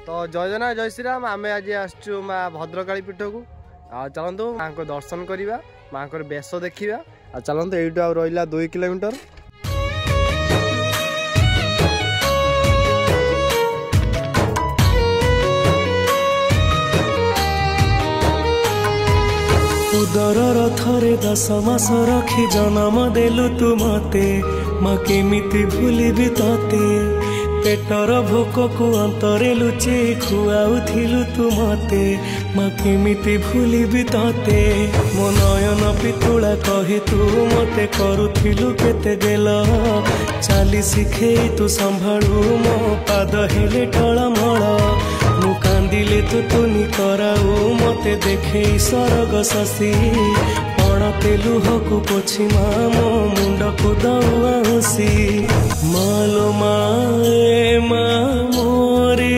तो जय जना जय श्रीराम आमे आज आसचु माँ भद्रकाली पीठ को चलतु माँ को दर्शन करवा माँ को बेश देखा चलतु यू आ रहा 2 किलोमीटर। उदर रथरे 10 मास रखी जन्म देलु तू मते माँ केमिति भूलिबी तते पेटर भोक को अंतरे लुचे खुआउथिलु तू मते माँ केमिति भूलिबी तते मो नयन पितुला कही तू मते करुथिलु केते गेल चाली शिखे तू संभाळु मो पाद हेले टळमळ मु कांदिले तू तुनी कराऊ मते देखे सरग शशि पणते लुहकु पोछि मो मुंड को दउसी मालो माए मा मोरे